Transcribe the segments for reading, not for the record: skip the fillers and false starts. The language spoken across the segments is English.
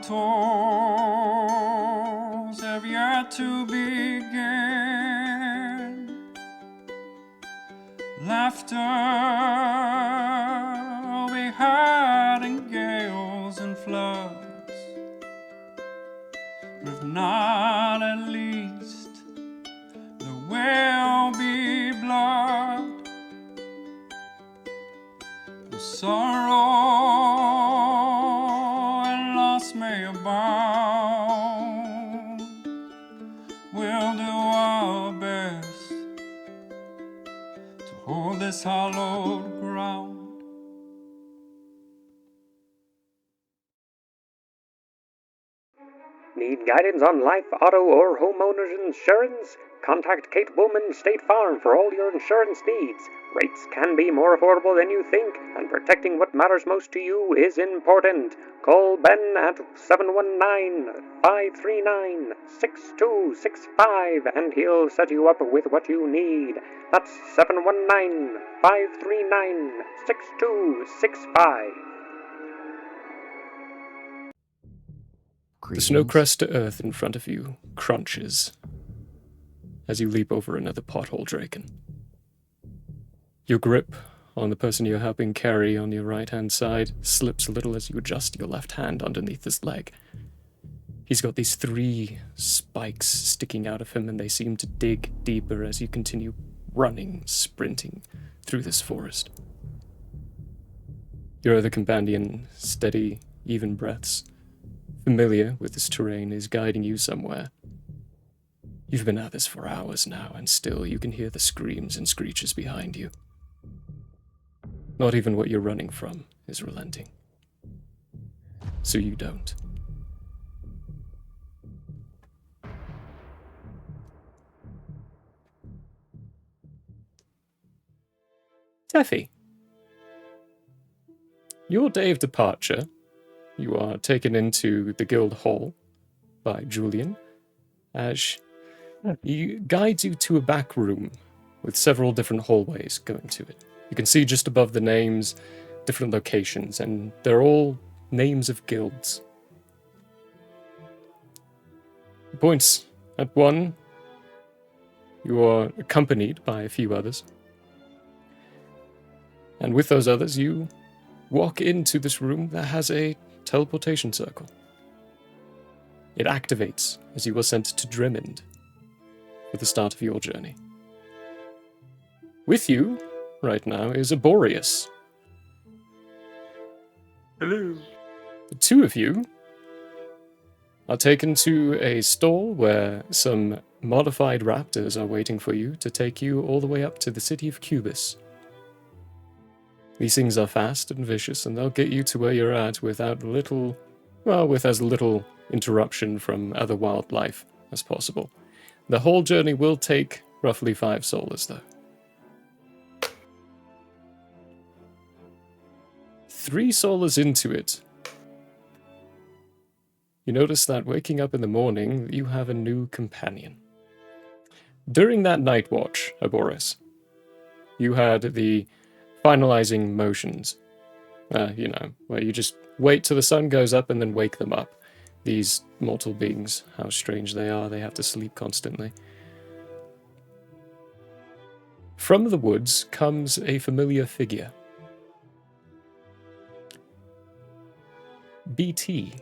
battles have yet to begin. Laughter will be heard in gales and floods, if not at least there will be blood. The sorrow and loss may abound. We'll do our best to hold this hallowed ground. Need guidance on life, auto, or homeowner's insurance? Contact Kate Woolman State Farm for all your insurance needs. Rates can be more affordable than you think, and protecting what matters most to you is important. Call Ben at 719-539-6265 and he'll set you up with what you need. That's 719-539-6265. The snow crest to earth in front of you crunches as you leap over another pothole Draken. Your grip on the person you're helping carry on your right-hand side slips a little as you adjust your left hand underneath his leg. He's got these 3 spikes sticking out of him, and they seem to dig deeper as you continue running, sprinting through this forest. Your other companion, steady, even breaths, familiar with this terrain, is guiding you somewhere. You've been at this for hours now, and still you can hear the screams and screeches behind you. Not even what you're running from is relenting. So you don't. Teffy. Your day of departure, you are taken into the guild hall by Julian, as he guides you to a back room with several different hallways going to it. You can see just above the names, different locations, and they're all names of guilds. He points at one. You are accompanied by a few others. And with those others, you walk into this room that has a teleportation circle. It activates as you are sent to Drimmond for the start of your journey. With you right now is Aborius. Hello. The 2 of you are taken to a stall where some modified raptors are waiting for you to take you all the way up to the city of Cuebus. These things are fast and vicious, and they'll get you to where you're at with as little interruption from other wildlife as possible. The whole journey will take roughly 5 solas, though. 3 solas into it, you notice that waking up in the morning, you have a new companion. During that night watch, Aboris, you had the finalizing motions, where you just wait till the sun goes up and then wake them up. These mortal beings, how strange they are, they have to sleep constantly. From the woods comes a familiar figure. BT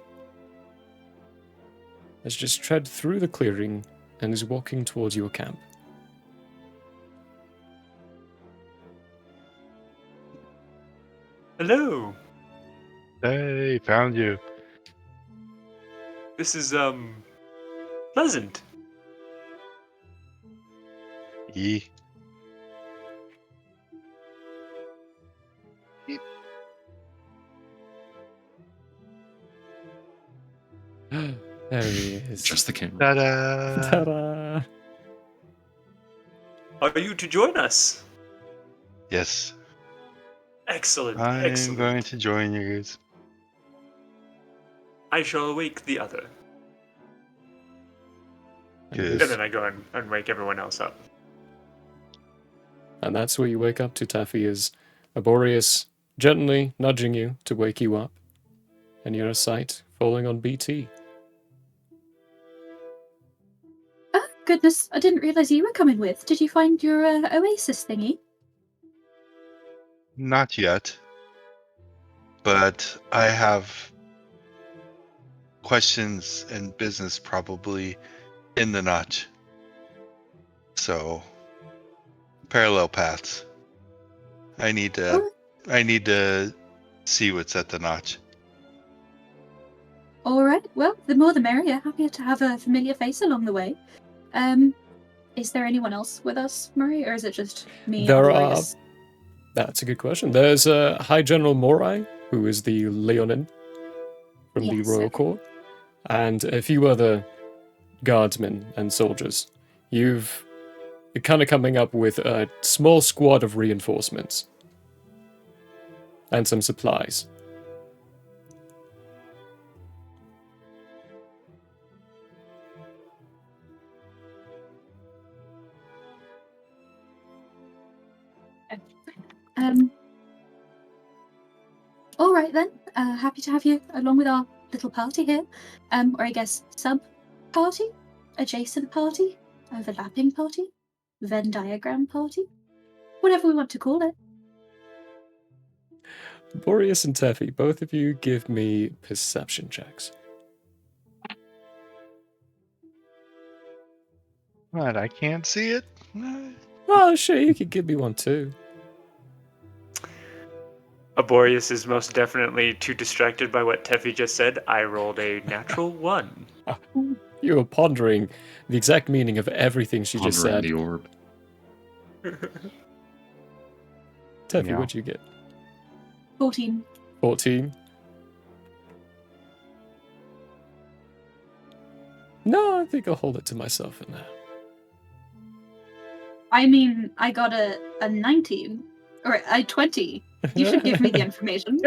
has just tread through the clearing and is walking towards your camp. Hello. Hey, found you. This is, pleasant. Yee. There he is. Just the camera. Ta-da! Ta-da! Are you to join us? Yes, Excellent, I'm excellent. going to join you guys. I shall awake the other. Good. And then I go and wake everyone else up. And that's where you wake up to, Taffy, is Aborius gently nudging you to wake you up. And you're a sight for calling on BT. Oh, goodness, I didn't realise you were coming with. Did you find your oasis thingy? Not yet. But I have questions and business probably in the notch. So, parallel paths. I need to see what's at the notch. All right. Well, the more the merrier. Happy to have a familiar face along the way. Is there anyone else with us, Murray, or is it just me? There and are. Boreas? That's a good question. There's High General Morai, who is the Leonin from the Yes, Royal okay. Court, and a few other guardsmen and soldiers. You're kind of coming up with a small squad of reinforcements and some supplies. All right then. Happy to have you along with our little party here. Or I guess sub-party? Adjacent party? Overlapping party? Venn diagram party? Whatever we want to call it. Boreas and Teffy, both of you give me perception checks. What? I can't see it? Oh, sure, you could give me one too. Aborius is most definitely too distracted by what Teffy just said. I rolled a natural 1. You were pondering the exact meaning of everything she just Pondering said. the orb. Teffy, Yeah. what'd you get? 14. 14? No, I think I'll hold it to myself for now. I mean, I got a 19. Or a 20. You should give me the information.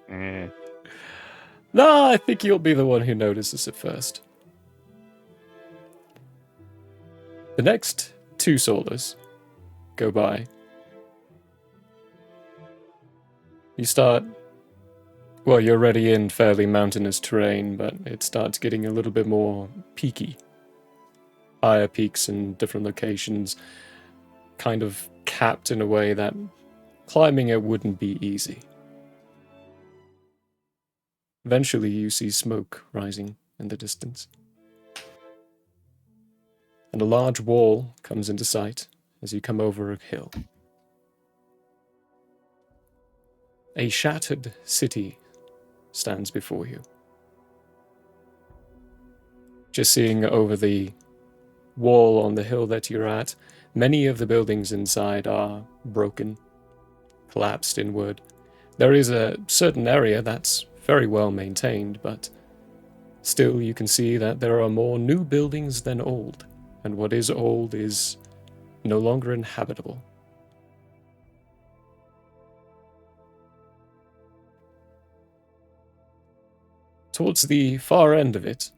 Eh. No, I think you'll be the one who notices it first. The next 2 solars go by. You start... Well, you're already in fairly mountainous terrain, but it starts getting a little bit more peaky. Higher peaks in different locations, kind of capped in a way that climbing it wouldn't be easy. Eventually, you see smoke rising in the distance. And a large wall comes into sight as you come over a hill. A shattered city stands before you. Just seeing over the wall on the hill that you're at, many of the buildings inside are broken, collapsed inward. There is a certain area that's very well maintained, but still you can see that there are more new buildings than old, and what is old is no longer inhabitable. Towards the far end of it,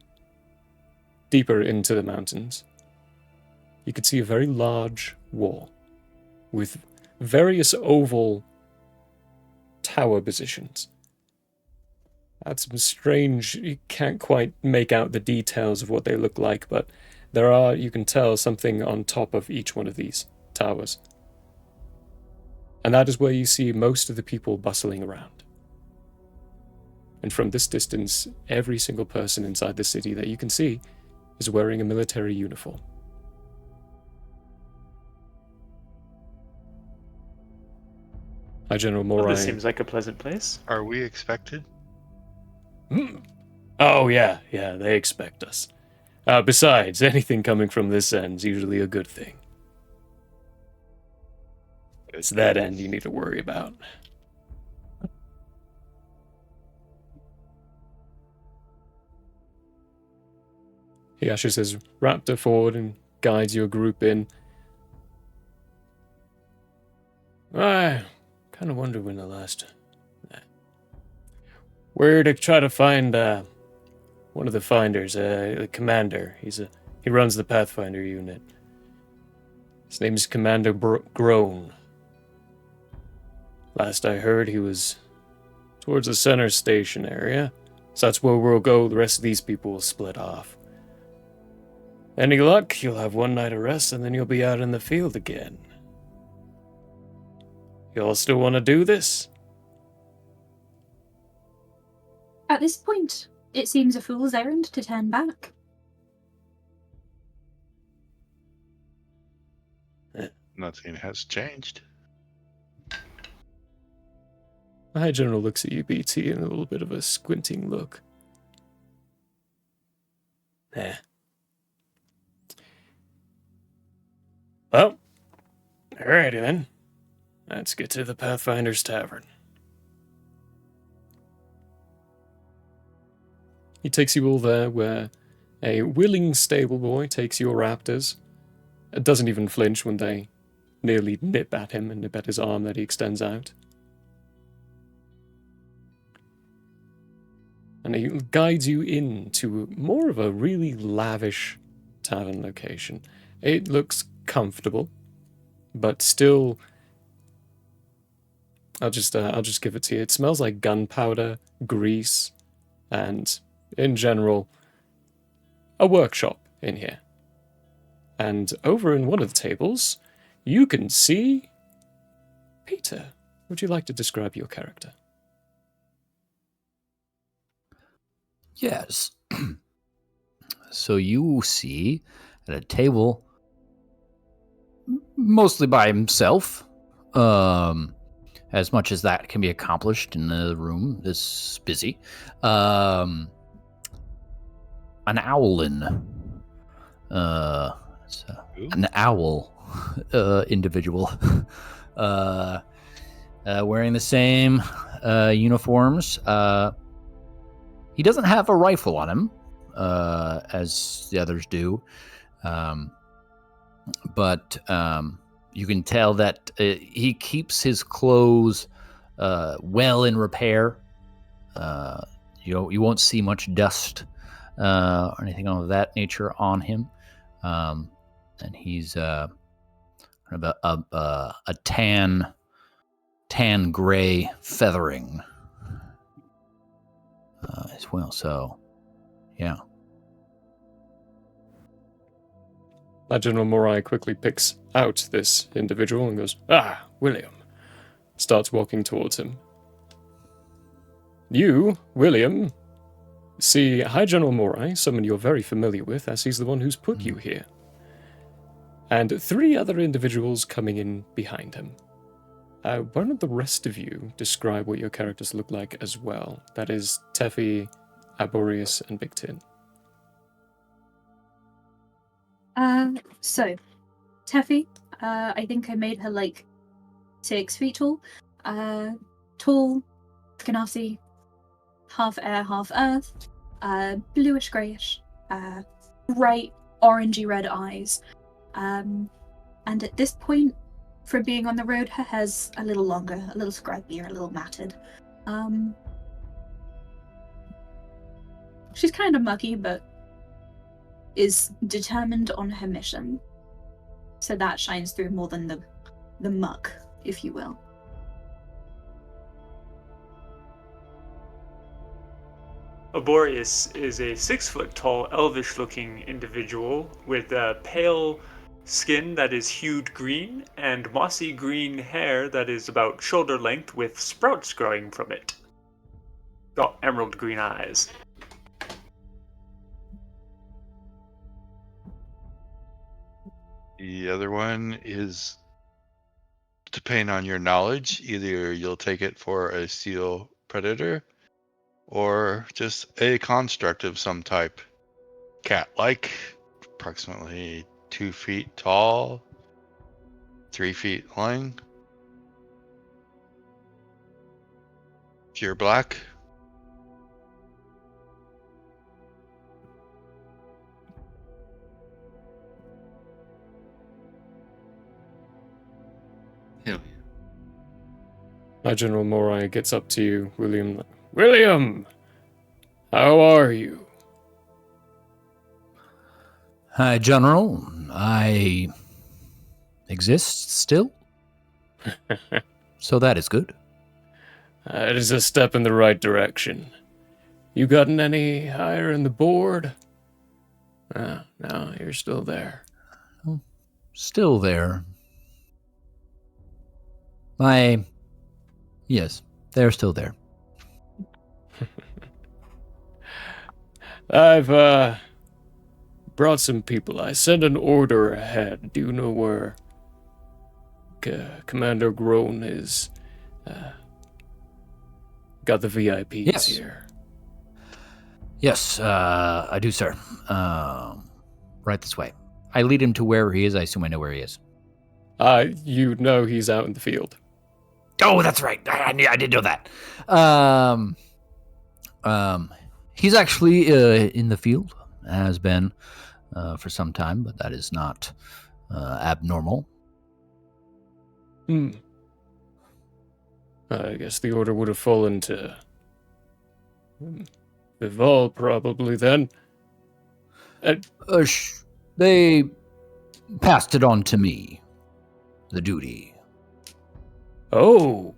deeper into the mountains, you could see a very large wall with various oval tower positions. That's some strange, you can't quite make out the details of what they look like, but there are, you can tell, something on top of each one of these towers. And that is where you see most of the people bustling around. And from this distance, every single person inside the city that you can see is wearing a military uniform. Hi, General Well, Morai. this seems like a pleasant place. Are we expected? Oh, yeah, they expect us. Besides, anything coming from this end's usually a good thing. It's that end you need to worry about. He ushers his raptor forward and guides your group in. I kind of wonder when the last... We're to try to find one of the finders, the commander. He runs the Pathfinder unit. His name is Commander Groan. Last I heard, he was towards the center station area. So that's where we'll go. The rest of these people will split off. Any luck, you'll have one night of rest, and then you'll be out in the field again. Y'all still want to do this? At this point, it seems a fool's errand to turn back. Nothing has changed. The High General looks at you, BT, in a little bit of a squinting look. Well, alrighty then. Let's get to the Pathfinder's Tavern. He takes you all there where a willing stable boy takes your raptors. It doesn't even flinch when they nearly nip at him and nip at his arm that he extends out. And he guides you into more of a really lavish tavern location. It looks comfortable, but still, I'll just give it to you. It smells like gunpowder, grease, and in general, a workshop in here. And over in one of the tables, you can see Peter. Would you like to describe your character? Yes. So you see at a table, mostly by himself, as much as that can be accomplished in a room this busy, an owlin, an owl individual, wearing the same uniforms. He doesn't have a rifle on him, as the others do, but you can tell that he keeps his clothes well in repair. You won't see much dust or anything of that nature on him, and he's kind of a tan gray feathering as well. So, yeah. General Morai quickly picks out this individual and goes, "Ah, William." Starts walking towards him. You, William, see High General Morai, someone you're very familiar with, as he's the one who's put you here. And 3 other individuals coming in behind him. Why don't the rest of you describe what your characters look like as well? That is Teffy, Arborius, and Big Tin. So, Teffy, I think I made her like 6 feet tall. Tall, Ganassi, half air, half earth, bluish grayish, bright orangey red eyes. And at this point, from being on the road, her hair's a little longer, a little scrubbier, a little matted. She's kind of mucky, but is determined on her mission. So that shines through more than the muck, if you will. Arborius is a 6-foot-tall, elvish-looking individual with a pale skin that is hued green and mossy green hair that is about shoulder length with sprouts growing from it. Got emerald green eyes. The other one is, depending on your knowledge, either you'll take it for a steel predator or just a construct of some type. Cat-like, approximately 2 feet tall, 3 feet long. Pure black. Hell High General Morai gets up to you, William. William! How are you? Hi, General. I exist still, so that is good. It is a step in the right direction. You gotten any higher in the board? No, you're still there. Still there. Yes, they're still there. I've brought some people. I sent an order ahead. Do you know where Commander Groan is? Got the VIPs Yes. here. Yes, I do, sir. Right this way. I lead him to where he is. I assume I know where he is. You know he's out in the field. Oh, that's right. I did know that. He's actually in the field, has been for some time, but that is not abnormal. I guess the order would have fallen to Vival, probably, then. They passed it on to me, the duty. Oh.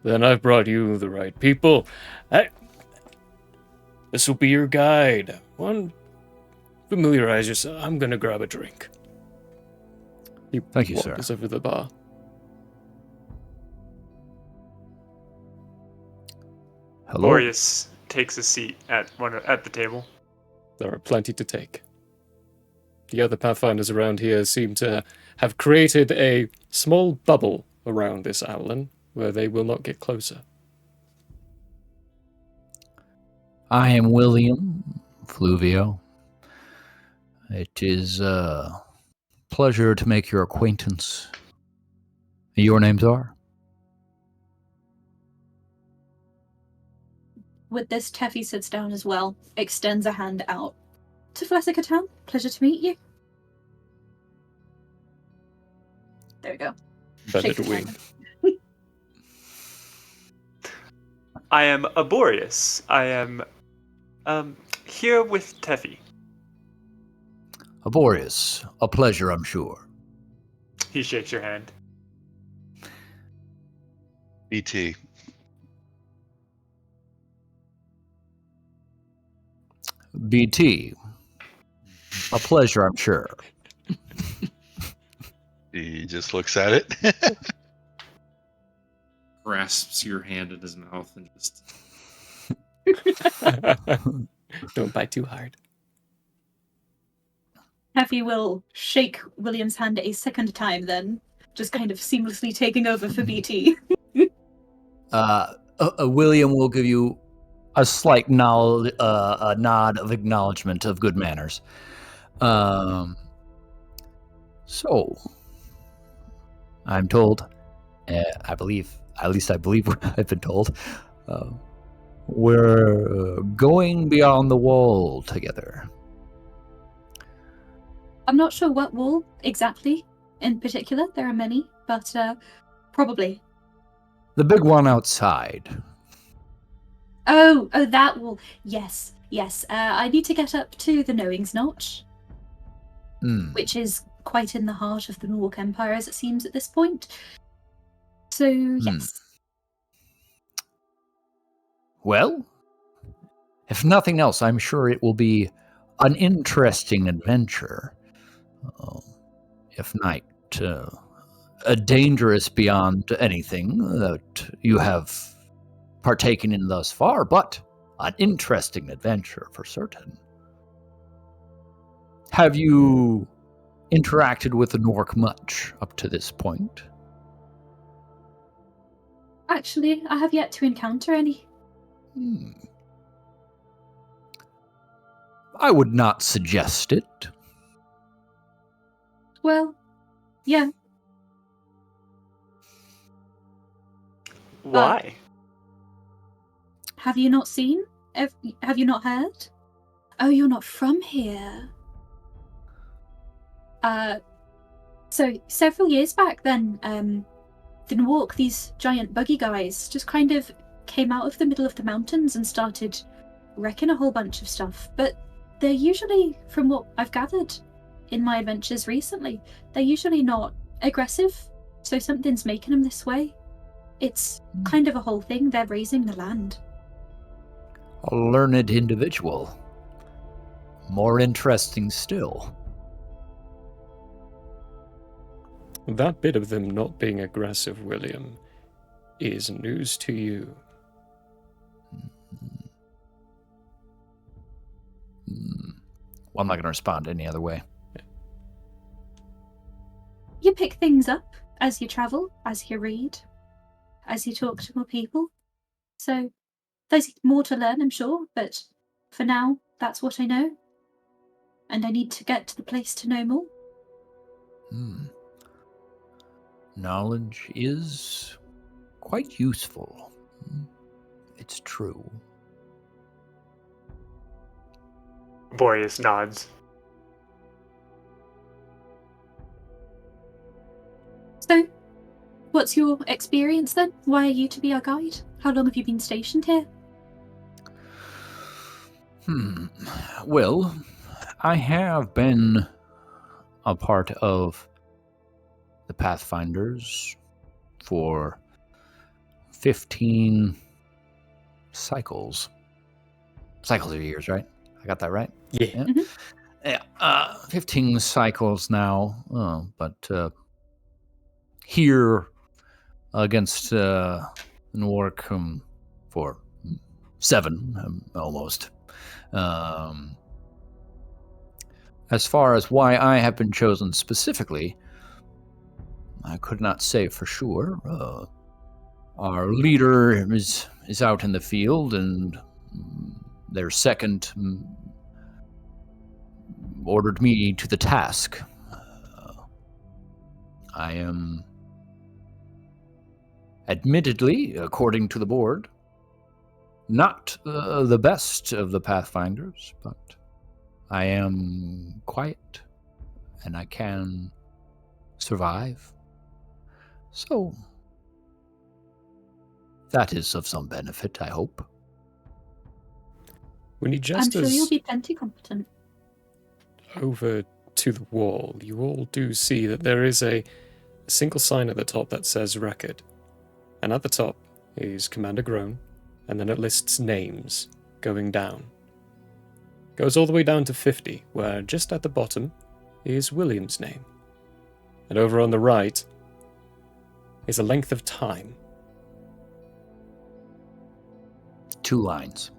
Then I've brought you the right people. This will be your guide. Familiarize yourself. I'm gonna grab a drink. Thank you, sir. Walk us over to the bar. Hello. Boreas takes a seat at the table. There are plenty to take. The other Pathfinders around here seem to have created a small bubble around this Owlin where they will not get closer. I am William Fluvio. It is a pleasure to make your acquaintance. Your names are? With this, Teffy sits down as well, extends a hand out. Tefflessa Catan, pleasure to meet you. There we go. Better Shake to the win. hand. I am Aborius. I am here with Teffy. Aborius. A pleasure, I'm sure. He shakes your hand. BT. BT. A pleasure, I'm sure. He just looks at it. Grasps your hand in his mouth and just. Don't bite too hard. Teffy will shake William's hand a second time then, just kind of seamlessly taking over for BT. William will give you a slight nod of acknowledgement of good manners. So, I'm told, I believe what I've been told, we're going beyond the wall together. I'm not sure what wall exactly in particular. There are many, but probably. The big one outside. Oh, that wall. Yes. I need to get up to the Knowing's Notch, which is quite in the heart of the Nowrq Empire, as it seems at this point. So, yes. Well, if nothing else, I'm sure it will be an interesting adventure. If not dangerous beyond anything that you have partaken in thus far, but an interesting adventure for certain. Have you interacted with the Nowrq much up to this point? Actually, I have yet to encounter any. I would not suggest it. Well, yeah. Why? Have you not seen? Have you not heard? Oh, you're not from here. So several years back then, the Nowrq, these giant buggy guys, just kind of came out of the middle of the mountains and started wrecking a whole bunch of stuff. But they're usually, from what I've gathered in my adventures recently, they're usually not aggressive So something's making them this way. It's kind of a whole thing. They're raising the land. A learned individual. More interesting still. That bit of them not being aggressive, William, is news to you. Well, I'm not going to respond any other way. You pick things up as you travel, as you read, as you talk to more people. So there's more to learn, I'm sure, but for now, that's what I know. And I need to get to the place to know more. Knowledge is quite useful. It's true. Boreas nods. So, what's your experience then? Why are you to be our guide? How long have you been stationed here? Well, I have been a part of the Pathfinders for 15 cycles. Cycles are years, right? I got that right? Yeah. Yeah. 15 cycles now, but here against Nowrq for 7, almost. As far as why I have been chosen specifically, I could not say for sure. Our leader is out in the field, and their second ordered me to the task. I am, admittedly, according to the board, not the best of the Pathfinders, but I am quiet, and I can survive. So, that is of some benefit, I hope. When you I'm just sure you'll be plenty competent. over to the wall, you all do see that there is a single sign at the top that says record. And at the top is Commander Groan, and then it lists names going down. Goes all the way down to 50, where just at the bottom is William's name. And over on the right is a length of time. 2 lines.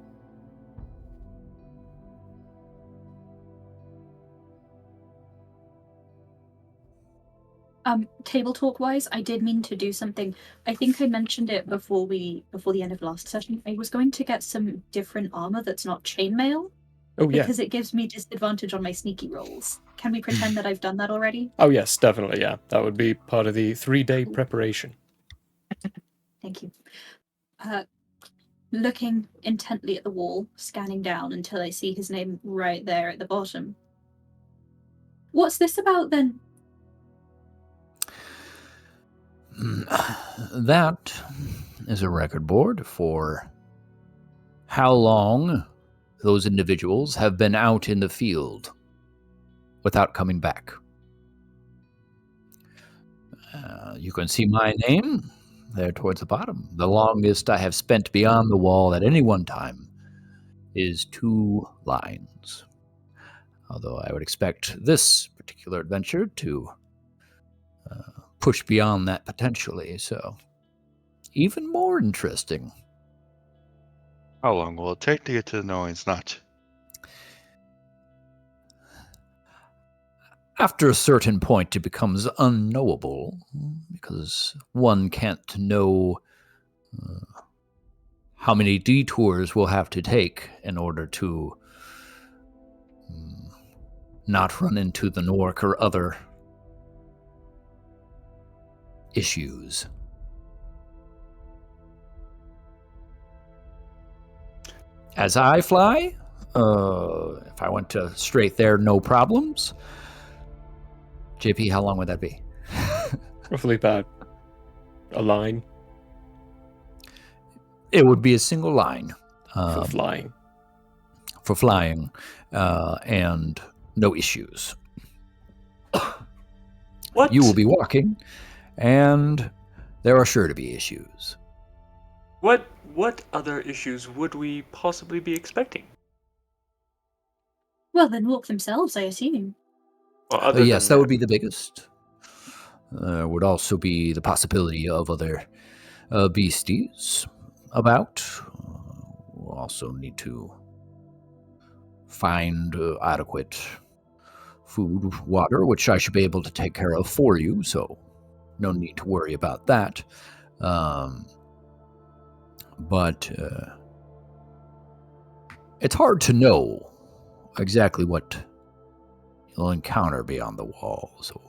Table talk wise, I did mean to do something. I think I mentioned it before the end of last session. I was going to get some different armor that's not chainmail. Oh, yeah. Because it gives me disadvantage on my sneaky rolls. Can we pretend that I've done that already? Oh, yes, definitely, yeah. That would be part of the 3-day preparation. Thank you. Looking intently at the wall, scanning down until I see his name right there at the bottom. What's this about, then? That is a record board for how long those individuals have been out in the field without coming back. You can see my name there towards the bottom. The longest I have spent beyond the wall at any one time is 2 lines. Although I would expect this particular adventure to push beyond that potentially, so even more interesting. How long will it take to get to the Knowing's Notch? After a certain point, it becomes unknowable, because one can't know how many detours we'll have to take in order to not run into the Nowrq or other issues. As I fly, if I went to straight there, no problems. JP, how long would that be? Roughly about a line It would be a single line. for flying. For flying, and no issues. What? You will be walking and there are sure to be issues. What other issues would we possibly be expecting? Well, the Nowrq themselves, I assume. Well, other Yes, than that would be the biggest. There would also be the possibility of other beasties about. We'll also need to find adequate food, water, which I should be able to take care of for you, so no need to worry about that. But it's hard to know exactly what you'll encounter beyond the wall, so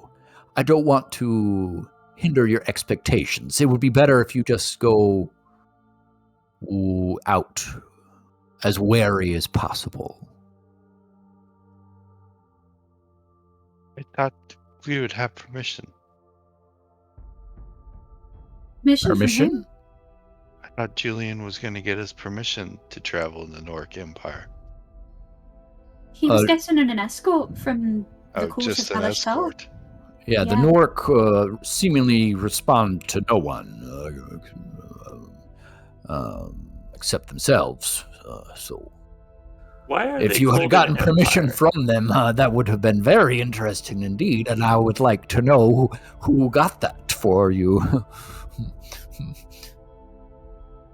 I don't want to hinder your expectations. It would be better if you just go out as wary as possible. I thought we would have permission. Permission from whom? Permission? I thought Julian was going to get us permission to travel in the Nowrq Empire. He was getting an escort from the Oh, court just of an Kalashtar. escort. Yeah, the Yeah. Nowrq seemingly respond to no one except themselves. So why are if they you had called gotten an permission empire? from them, that would have been very interesting indeed, and I would like to know who got that for you.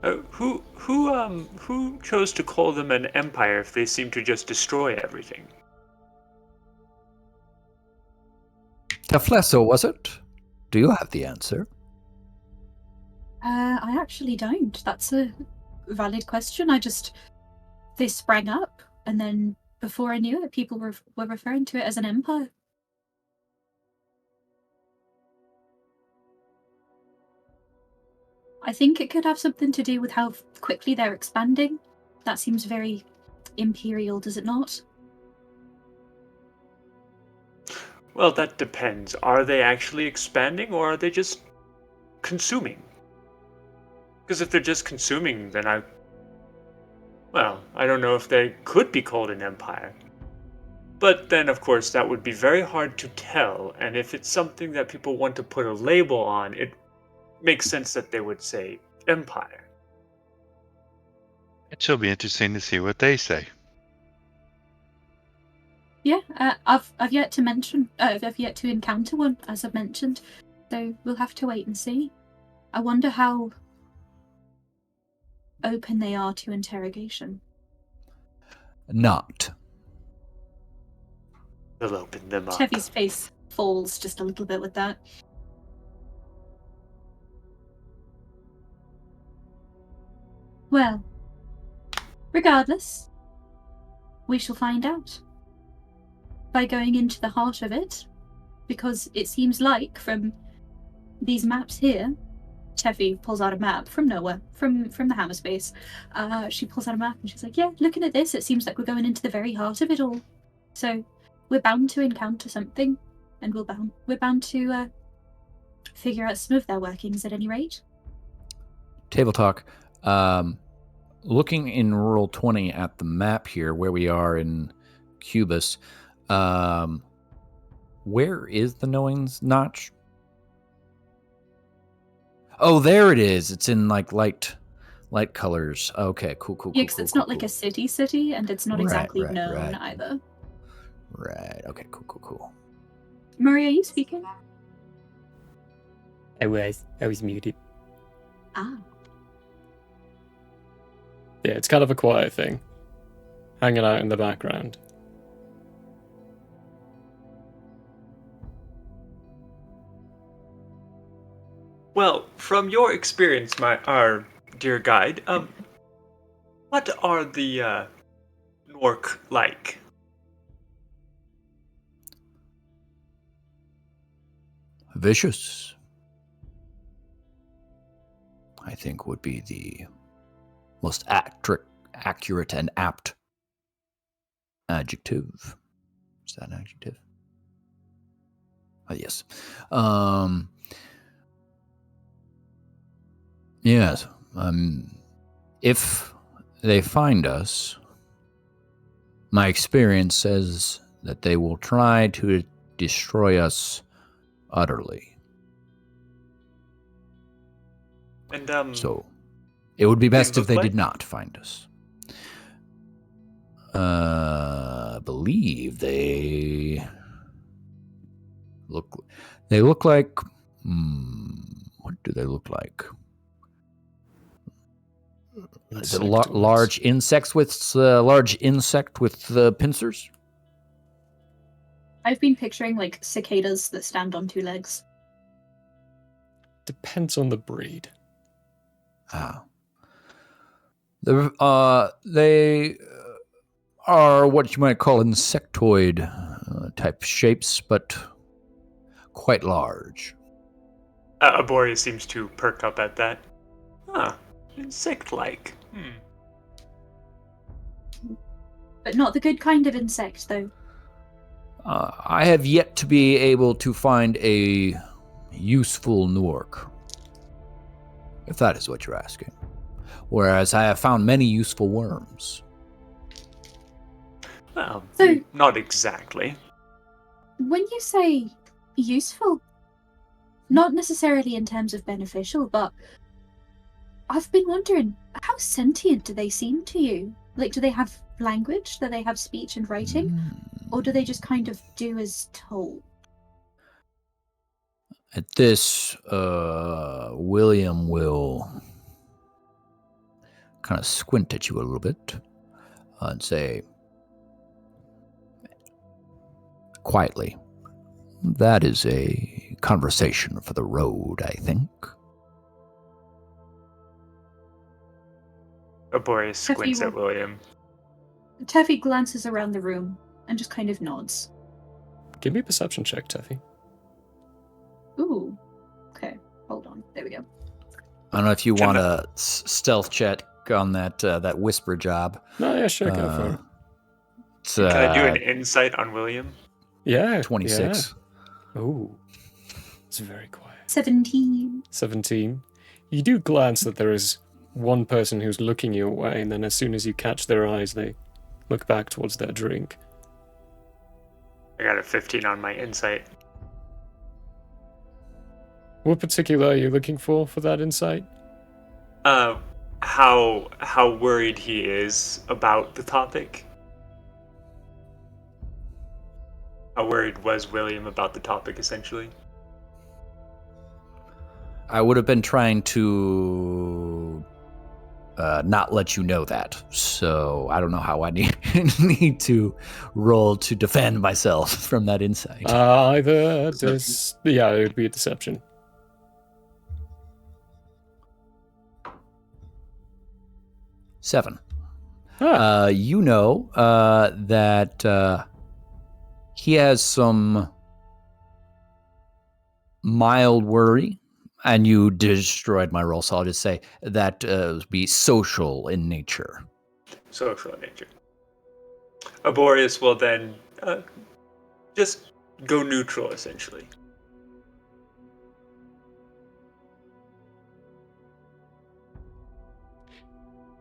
Who chose to call them an empire if they seem to just destroy everything? Tefflessa, was it? Do you have the answer? I actually don't. That's a valid question. They sprang up, and then before I knew it, people were referring to it as an empire. I think it could have something to do with how quickly they're expanding. That seems very imperial, does it not? Well, that depends. Are they actually expanding or are they just consuming? Because if they're just consuming, then I don't know if they could be called an empire. But then, of course, that would be very hard to tell, and if it's something that people want to put a label on, it makes sense that they would say empire. It shall be interesting to see what they say. Yeah, I've yet to mention. I've yet to encounter one, as I've mentioned. So we'll have to wait and see. I wonder how open they are to interrogation. Not. They'll open them up. Chevy's face falls just a little bit with that. Well, regardless, we shall find out by going into the heart of it, because it seems like from these maps here, Teffy pulls out a map from nowhere, from the hammer space. She pulls out a map and she's like, yeah, looking at this, it seems like we're going into the very heart of it all. So we're bound to encounter something, and we're bound to figure out some of their workings at any rate. Table talk. Looking in Rural 20 at the map here, where we are in Cuebus, where is the Knowing's Notch? Oh, there it is. It's in like light colors. Okay, cool. Yeah, because it's not like a city, and it's not exactly known right. either. Right. Okay, cool. Murray, are you speaking? I was muted. Ah. Yeah, it's kind of a quiet thing. Hanging out in the background. Well, from your experience, our dear guide, what are the Nowrq like? Vicious, I think, would be the most accurate and apt adjective. Is that an adjective? Yes. Yes. If they find us, my experience says that they will try to destroy us utterly. And So it would be best if look they like? did not find us. I believe they look like, what do they look like? Is it a Insectoids. large insect with pincers? I've been picturing like cicadas that stand on two legs. Depends on the breed. Ah. They are what you might call insectoid type shapes, but quite large. Aboria seems to perk up at that. Huh. Insect-like. But not the good kind of insect, though. I have yet to be able to find a useful Nowrq, if that is what you're asking. Whereas I have found many useful worms. Well, So- not exactly. When you say useful, not necessarily in terms of beneficial, but I've been wondering, how sentient do they seem to you? Like, do they have language? Do they have speech and writing? Or do they just kind of do as told? At this, William will kind of squint at you a little bit and say, quietly, "That is a conversation for the road, I think." Aboria squints you at William. Teffy glances around the room and just kind of nods. Give me a perception check, Teffy. Ooh. Okay, hold on. There we go. I don't know if you Can want I- a stealth check on that whisper job. No, yeah, sure, go for it. It's, Can I do an insight on William? Yeah. 26. Yeah. Oh, it's very quiet. 17. 17. You do glance that there is one person who's looking your way, and then as soon as you catch their eyes, they look back towards their drink. I got a 15 on my insight. What particular are you looking for that insight? How worried he is about the topic. How worried was William about the topic, essentially? I would have been trying to not let you know that. So I don't know how I need to roll to defend myself from that insight. Either yeah, it would be a deception. Seven. Ah, You know that he has some mild worry, and you destroyed my roll, so I'll just say that would be social in nature. Social in nature. Aborius will then just go neutral, essentially.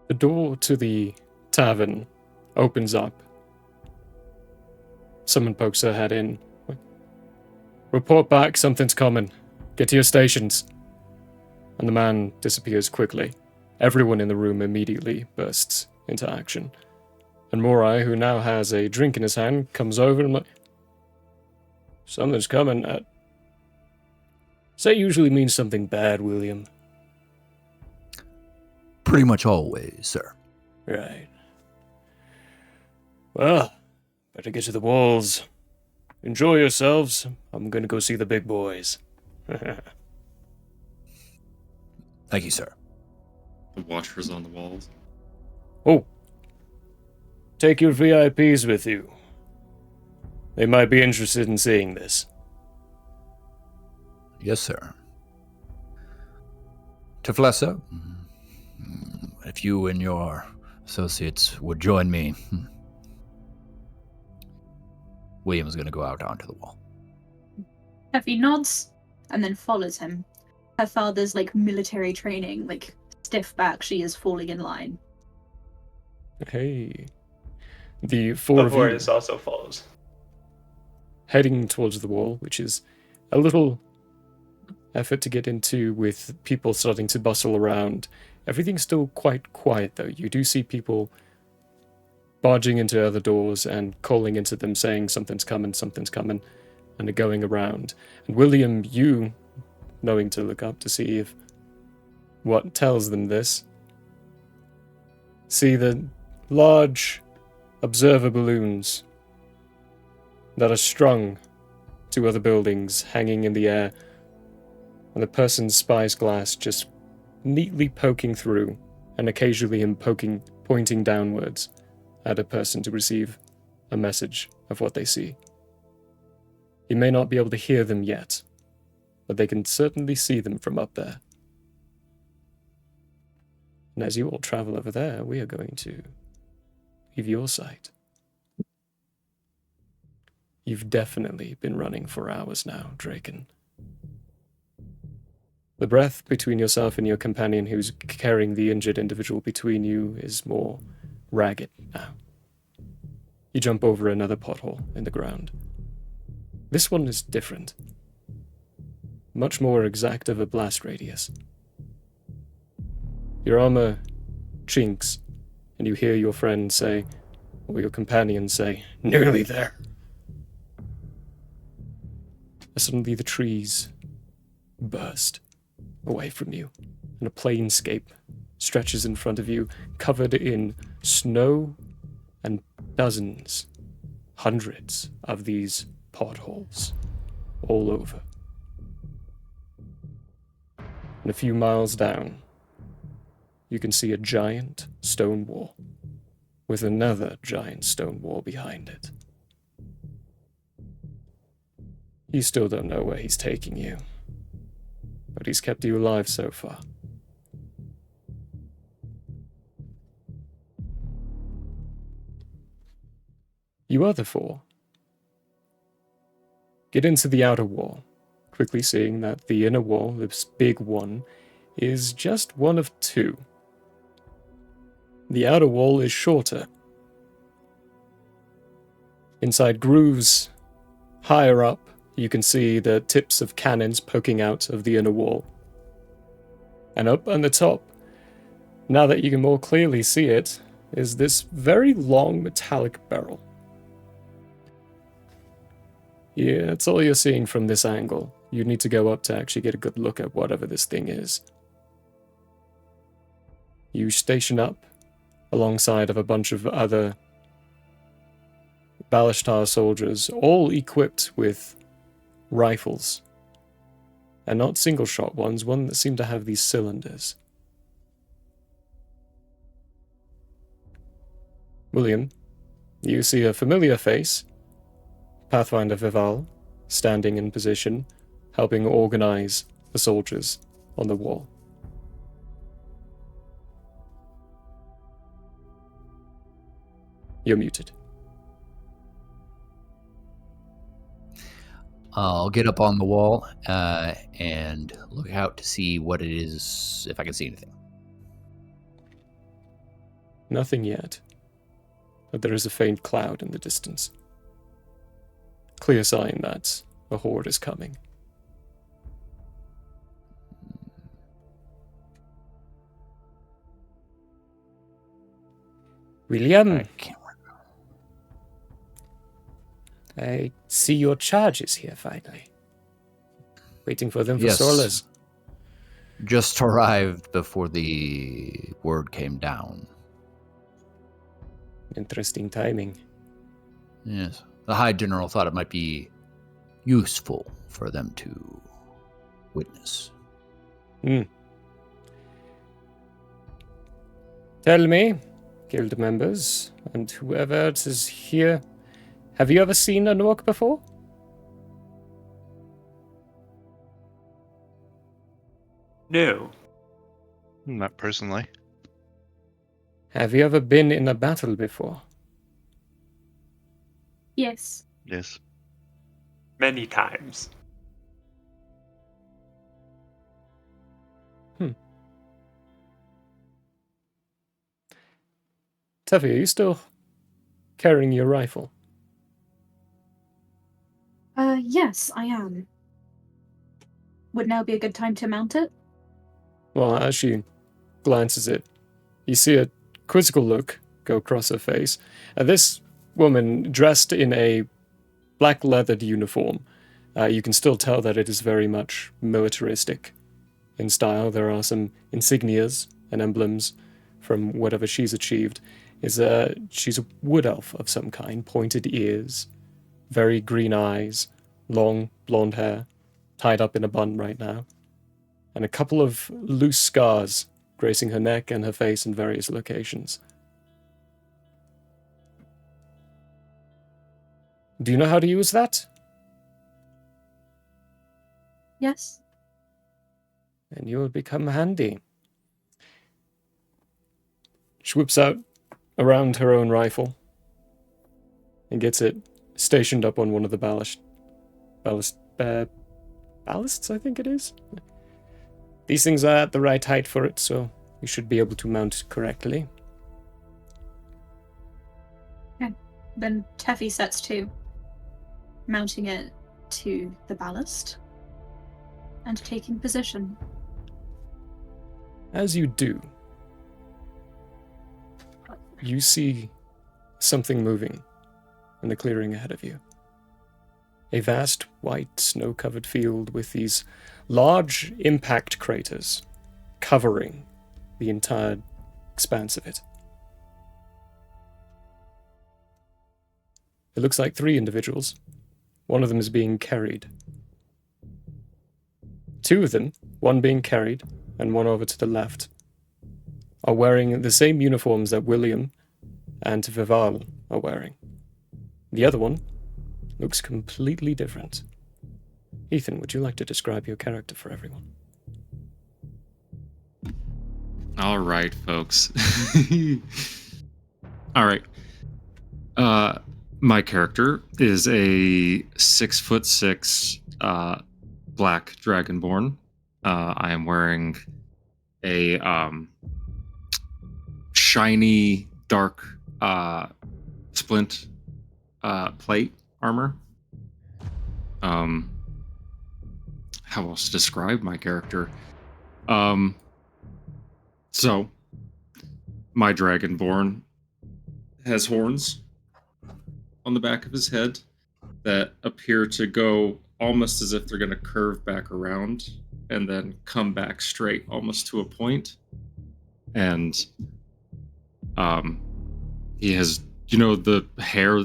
the door to the tavern opens up. Someone pokes their head in. Report back, something's coming. Get to your stations. And the man disappears quickly. Everyone in the room immediately bursts into action. And Morai, who now has a drink in his hand, comes over and like, something's coming. Does that usually mean something bad, William? Pretty much always, sir. Right. Well, better get to the walls. Enjoy yourselves. I'm gonna go see the big boys. Thank you, sir. The watchers on the walls. Oh. Take your VIPs with you. They might be interested in seeing this. Yes, sir. Tefflessa, if you and your associates would join me, William is going to go out onto the wall. Effie nods and then follows him. Her father's like military training, like stiff back, she is falling in line. Hey. The four of you Aborius also follows. heading towards the wall, which is a little effort to get into, with people starting to bustle around. Everything's still quite quiet, though. You do see people barging into other doors and calling into them, saying something's coming, and are going around. And William, you, knowing to look up to see if what tells them this, see the large observer balloons that are strung to other buildings hanging in the air, and the person's spy's glass just neatly poking through, and occasionally him pointing downwards at a person to receive a message of what they see. You may not be able to hear them yet, but they can certainly see them from up there. And as you all travel over there, we are going to leave your sight. You've definitely been running for hours now, Draken. The breath between yourself and your companion who's carrying the injured individual between you is more ragged now. You jump over another pothole in the ground. This one is different. Much more exact of a blast radius. Your armor chinks, and you hear your friend say, or your companion say, "Nearly there." Suddenly the trees burst away from you, and a planescape stretches in front of you, covered in snow and dozens, hundreds of these potholes all over. And a few miles down, you can see a giant stone wall with another giant stone wall behind it. You still don't know where he's taking you, but he's kept you alive so far. You other four get into the outer wall, quickly seeing that the inner wall, this big one, is just one of two. The outer wall is shorter. Inside grooves higher up, you can see the tips of cannons poking out of the inner wall. And up on the top, now that you can more clearly see it, is this very long metallic barrel. Yeah, that's all you're seeing from this angle. You need to go up to actually get a good look at whatever this thing is. You station up alongside of a bunch of other Balashtar soldiers, all equipped with rifles. And not single-shot ones, one that seem to have these cylinders. William, you see a familiar face, Pathfinder Vival, standing in position, helping organize the soldiers on the wall. You're muted. I'll get up on the wall and look out to see what it is, if I can see anything. Nothing yet, but there is a faint cloud in the distance. Clear sign that a horde is coming. William, I see your charges here finally. Waiting for them for Solas. Just arrived before the word came down. Interesting timing. Yes. The High General thought it might be useful for them to witness. Tell me, guild members, and whoever else is here, have you ever seen a Nowrq before? No. Not personally. Have you ever been in a battle before? Yes. Yes. Many times. Teffy, are you still carrying your rifle? Yes, I am. would now be a good time to mount it? Well, as she glances it, you see a quizzical look go across her face. This woman, dressed in a black leathered uniform, you can still tell that it is very much militaristic in style. There are some insignias and emblems from whatever she's achieved. She's a wood elf of some kind, pointed ears, very green eyes, long blonde hair, tied up in a bun right now, and a couple of loose scars gracing her neck and her face in various locations. Do you know how to use that? Yes. And you will become handy. She whips out around her own rifle and gets it stationed up on one of the ballasts, I think it is. These things are at the right height for it, so you should be able to mount correctly. Okay. Then Teffy sets to mounting it to the ballast and taking position. As you do, you see something moving in the clearing ahead of you. A vast, white, snow-covered field with these large impact craters covering the entire expanse of it. It looks like 3 individuals. One of them is being carried. 2 of them, one being carried and one over to the left, are wearing the same uniforms that William and Vival are wearing. The other one looks completely different. Ethan, would you like to describe your character for everyone? All right, folks. All right. My character is a 6'6" black dragonborn. I am wearing a shiny dark splint plate armor. How else to describe my character? So my dragonborn has horns on the back of his head that appear to go almost as if they're going to curve back around and then come back straight almost to a point. And he has, the hair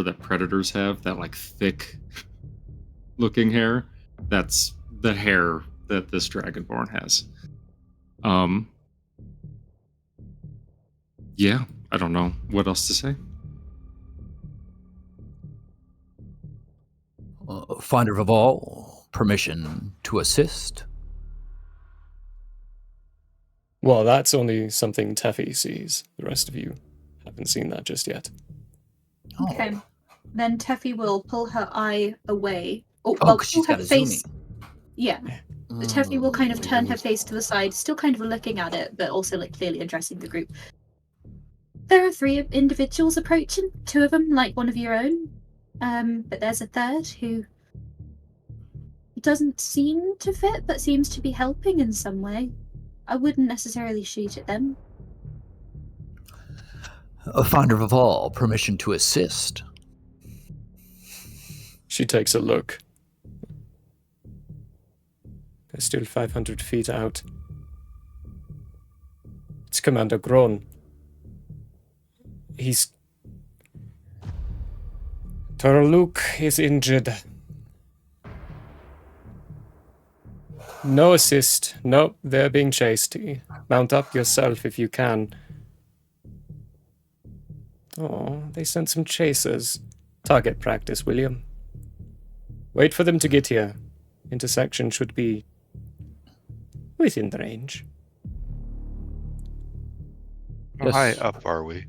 that predators have, that like thick looking hair. That's the hair that this dragonborn has. Yeah, I don't know what else to say. Finder of all, permission to assist? Well, that's only something Teffy sees. The rest of you haven't seen that just yet. Okay. Then Teffy will pull her eye away. Because she's got a face. zoomie. Yeah. Teffy will kind of turn her face to the side, still kind of looking at it, but also like clearly addressing the group. There are 3 individuals approaching, 2 of them like one of your own. But there's a third who doesn't seem to fit, but seems to be helping in some way. I wouldn't necessarily shoot at them. Finder of all, permission to assist? She takes a look. They're still 500 feet out. It's Commander Gron. Torluk is injured. No assist. Nope, they're being chased. Mount up yourself if you can. Oh, they sent some chasers. Target practice, William. Wait for them to get here. Intersection should be within the range. How high up are we?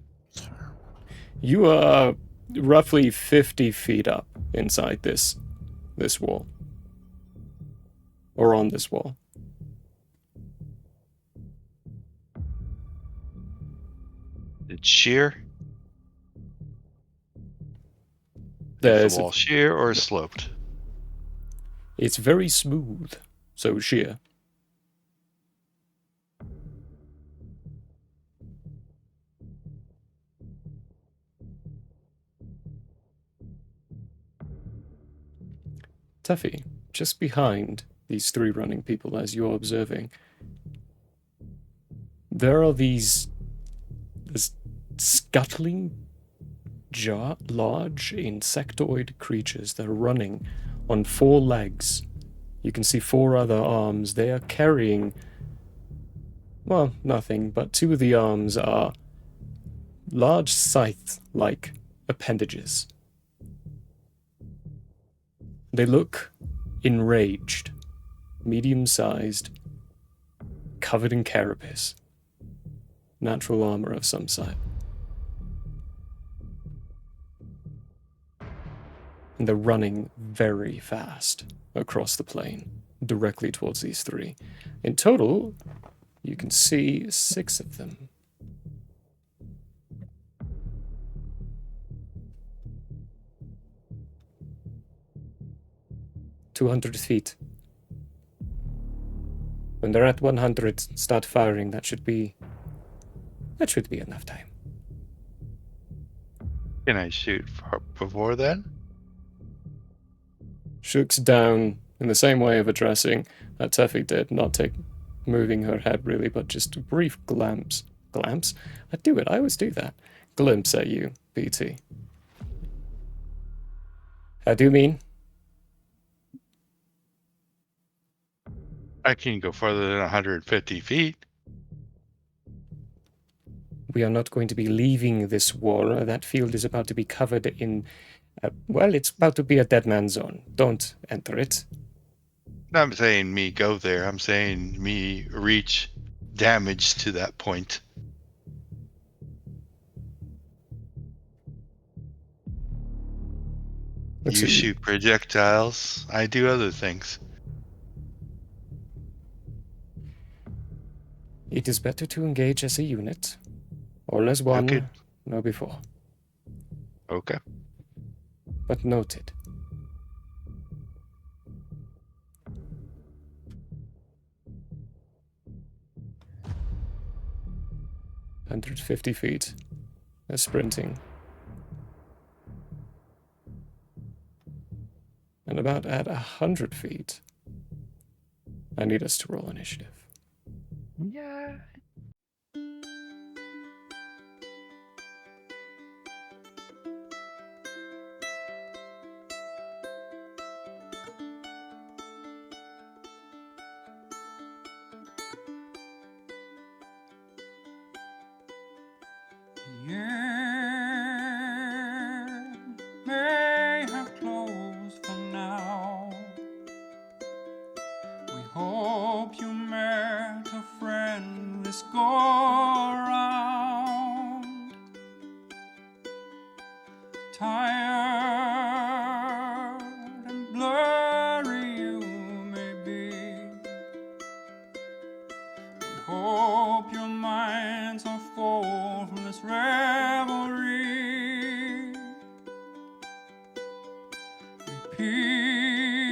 You are roughly 50 feet up inside this wall. Or on this wall. It's sheer? Is There's the wall sheer or sloped? It's very smooth. So sheer. Tuffy, just behind these three running people as you're observing, there are these scuttling, large insectoid creatures that are running on 4 legs. You can see 4 other arms. They are carrying, well, nothing, but 2 of the arms are large scythe-like appendages. They look enraged, medium-sized, covered in carapace. Natural armor of some sort. And they're running very fast across the plain, directly towards these 3. In total, you can see 6 of them. "200 feet. When they're at 100, start firing. That should be enough time." Can I shoot before then? Shook's down in the same way of addressing that Teffy did, not moving her head really, but just a brief glance. Glance? I do it, I always do that. Glimpse at you, BT. How do you mean? I can go further than 150 feet. We are not going to be leaving this war. That field is about to be covered in, well, it's about to be a dead man zone. Don't enter it. I'm saying me go there. I'm saying me reach damage to that point. Let's You see. shoot projectiles. I do other things. It is better to engage as a unit, all as one, Okay. no before. Okay. But noted. "150 feet. They're sprinting. And about at 100 feet, I need us to roll initiative." Yeah. The year may have closed for now. We hope you met a friend this go around. Tired and blurry you may be. We hope your minds are full from this revelry. May peace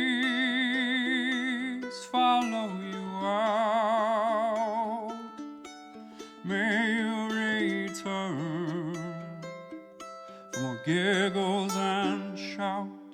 follow you out. May you return for more giggles and shouts.